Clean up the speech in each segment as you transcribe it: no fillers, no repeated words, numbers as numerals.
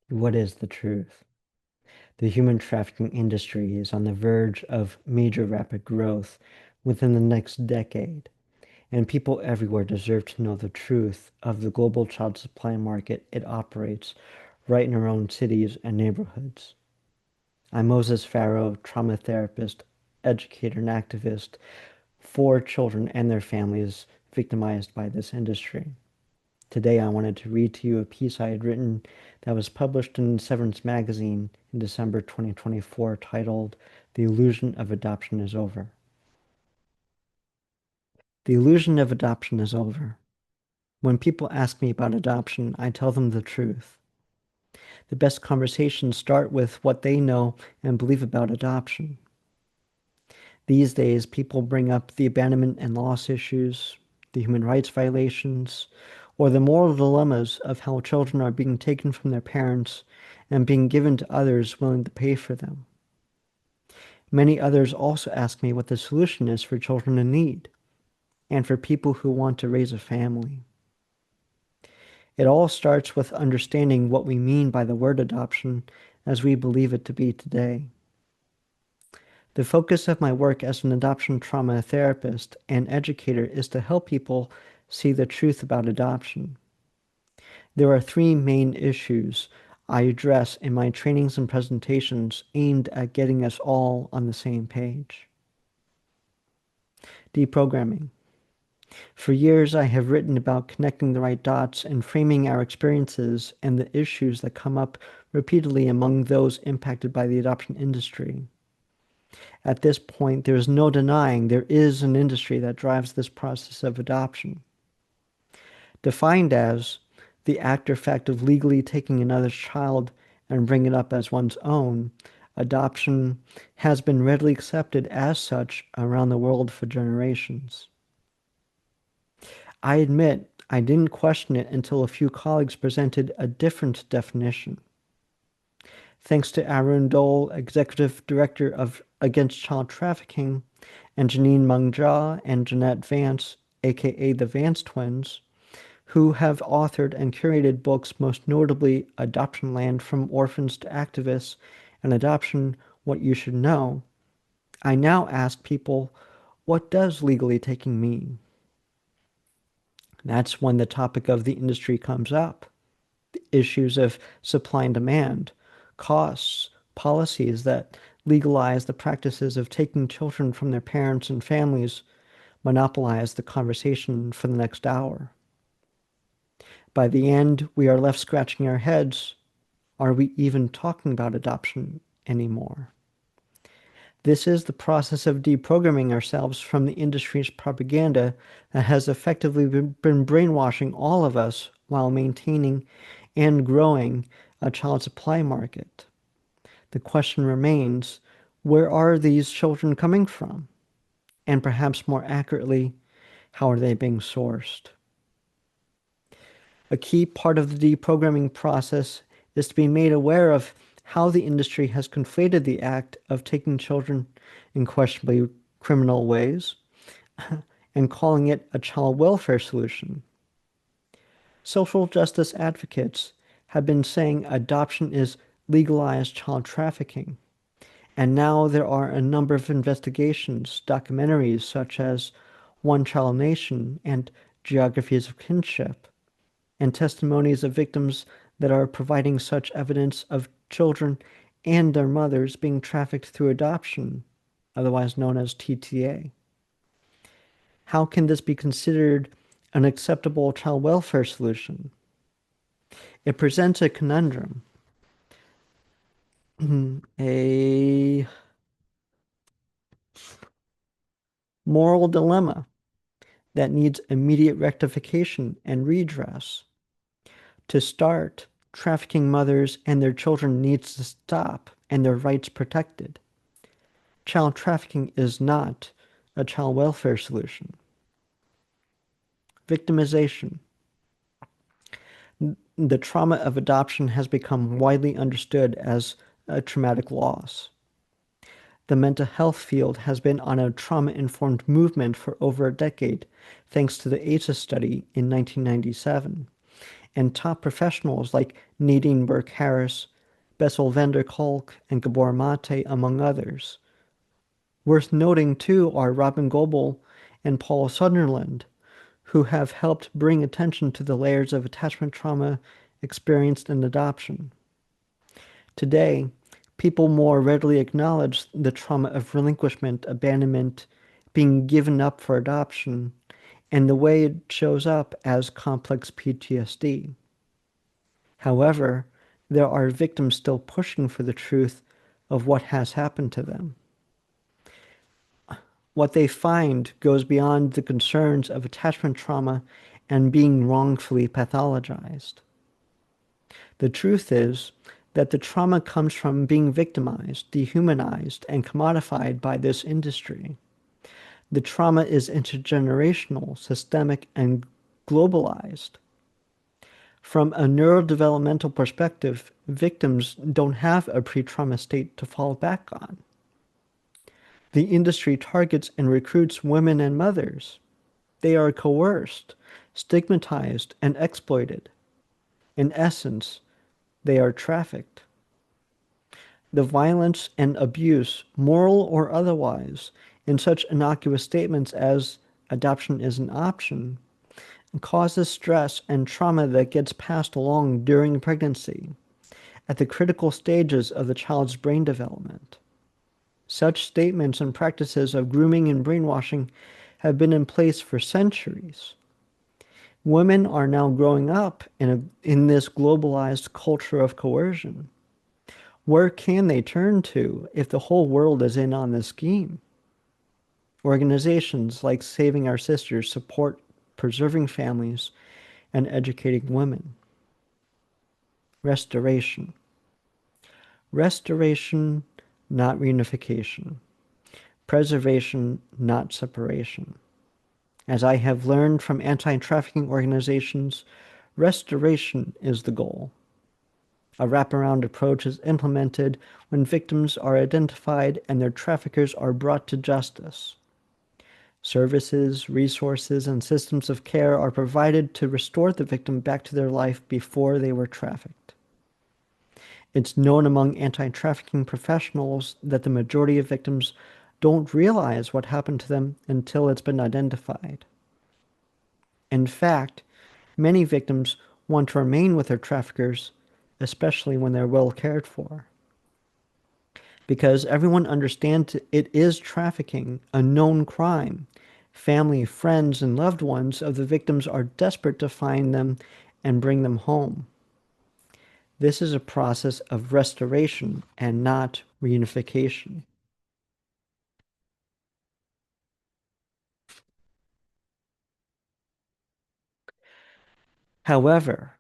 What is the truth? The human trafficking industry is on the verge of major rapid growth within the next decade, and people everywhere deserve to know the truth of the global child supply market it operates right in our own cities and neighborhoods. I'm Moses Farrow, trauma therapist, educator, and activist for children and their families victimized by this industry. Today, I wanted to read to you a piece I had written that was published in Severance magazine in December 2024 titled, "The Illusion of Adoption is Over." The illusion of adoption is over. When people ask me about adoption, I tell them the truth. The best conversations start with what they know and believe about adoption. These days, people bring up the abandonment and loss issues, the human rights violations, or the moral dilemmas of how children are being taken from their parents and being given to others willing to pay for them. Many others also ask me what the solution is for children in need and for people who want to raise a family. It all starts with understanding what we mean by the word adoption as we believe it to be today. The focus of my work as an adoption trauma therapist and educator is to help people see the truth about adoption. There are three main issues I address in my trainings and presentations aimed at getting us all on the same page. Deprogramming. For years, I have written about connecting the right dots and framing our experiences and the issues that come up repeatedly among those impacted by the adoption industry. At this point, there is no denying there is an industry that drives this process of adoption. Defined as the act or fact of legally taking another's child and bringing it up as one's own, adoption has been readily accepted as such around the world for generations. I admit I didn't question it until a few colleagues presented a different definition. Thanks to Arun Dole, Executive Director of Against Child Trafficking, and Janine Mungja and Jeanette Vance, aka the Vance Twins, who have authored and curated books, most notably Adoption Land from Orphans to Activists and Adoption, What You Should Know, I now ask people, what does legally taking mean? That's when the topic of the industry comes up. The issues of supply and demand, costs, policies that legalize the practices of taking children from their parents and families monopolize the conversation for the next hour. By the end, we are left scratching our heads. Are we even talking about adoption anymore? This is the process of deprogramming ourselves from the industry's propaganda that has effectively been brainwashing all of us while maintaining and growing a child supply market. The question remains, where are these children coming from? And perhaps more accurately, how are they being sourced? A key part of the deprogramming process is to be made aware of how the industry has conflated the act of taking children in questionably criminal ways and calling it a child welfare solution. Social justice advocates have been saying adoption is legalized child trafficking. And now there are a number of investigations, documentaries such as One Child Nation and Geographies of Kinship, and testimonies of victims that are providing such evidence of children and their mothers being trafficked through adoption, otherwise known as TTA. How can this be considered an acceptable child welfare solution? It presents a conundrum, a moral dilemma that needs immediate rectification and redress. To start, trafficking mothers and their children needs to stop and their rights protected. Child trafficking is not a child welfare solution. Victimization. The trauma of adoption has become widely understood as a traumatic loss. The mental health field has been on a trauma-informed movement for over a decade, thanks to the ACEs study in 1997. and top professionals like Nadine Burke-Harris, Bessel van der Kolk, and Gabor Mate, among others. Worth noting, too, are Robin Goebel and Paul Sutherland, who have helped bring attention to the layers of attachment trauma experienced in adoption. Today, people more readily acknowledge the trauma of relinquishment, abandonment, being given up for adoption, and the way it shows up as complex PTSD. However, there are victims still pushing for the truth of what has happened to them. What they find goes beyond the concerns of attachment trauma and being wrongfully pathologized. The truth is that the trauma comes from being victimized, dehumanized, and commodified by this industry. The trauma is intergenerational, systemic, and globalized. From a neurodevelopmental perspective, victims don't have a pre-trauma state to fall back on. The industry targets and recruits women and mothers. They are coerced, stigmatized, and exploited. In essence, they are trafficked. The violence and abuse, moral or otherwise, in such innocuous statements as adoption is an option, causes stress and trauma that gets passed along during pregnancy, at the critical stages of the child's brain development. Such statements and practices of grooming and brainwashing have been in place for centuries. Women are now growing up in this globalized culture of coercion. Where can they turn to if the whole world is in on this scheme? Organizations like Saving Our Sisters support preserving families and educating women. Restoration. Restoration, not reunification. Preservation, not separation. As I have learned from anti-trafficking organizations, restoration is the goal. A wraparound approach is implemented when victims are identified and their traffickers are brought to justice. Services, resources, and systems of care are provided to restore the victim back to their life before they were trafficked. It's known among anti-trafficking professionals that the majority of victims don't realize what happened to them until it's been identified. In fact, many victims want to remain with their traffickers, especially when they're well cared for. Because everyone understands it is trafficking, a known crime. Family, friends, and loved ones of the victims are desperate to find them and bring them home. This is a process of restoration and not reunification. However,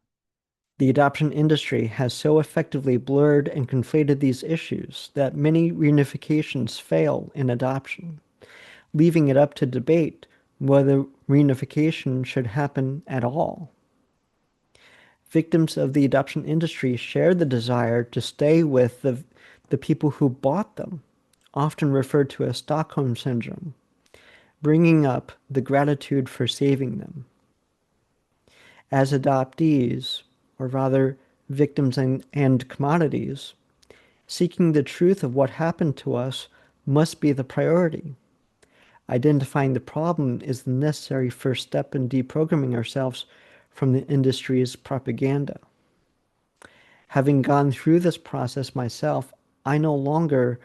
the adoption industry has so effectively blurred and conflated these issues that many reunifications fail in adoption, leaving it up to debate whether reunification should happen at all. Victims of the adoption industry share the desire to stay with the people who bought them, often referred to as Stockholm Syndrome, bringing up the gratitude for saving them. As adoptees, or rather victims and commodities, seeking the truth of what happened to us must be the priority. Identifying the problem is the necessary first step in deprogramming ourselves from the industry's propaganda. Having gone through this process myself, I no longer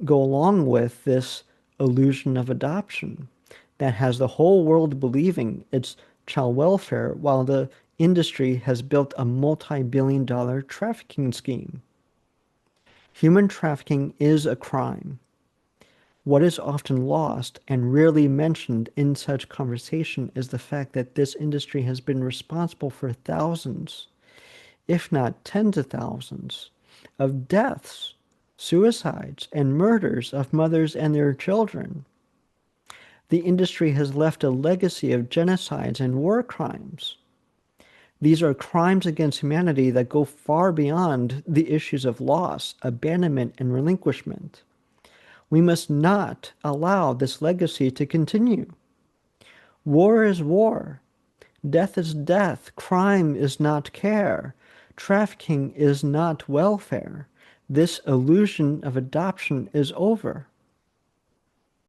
go along with this illusion of adoption that has the whole world believing it's child welfare while the industry has built a multi-billion-dollar trafficking scheme. Human trafficking is a crime. What is often lost and rarely mentioned in such conversation is the fact that this industry has been responsible for thousands, if not tens of thousands, of deaths, suicides, and murders of mothers and their children. The industry has left a legacy of genocides and war crimes. These are crimes against humanity that go far beyond the issues of loss, abandonment, and relinquishment. We must not allow this legacy to continue. War is war. Death is death. Crime is not care. Trafficking is not welfare. This illusion of adoption is over.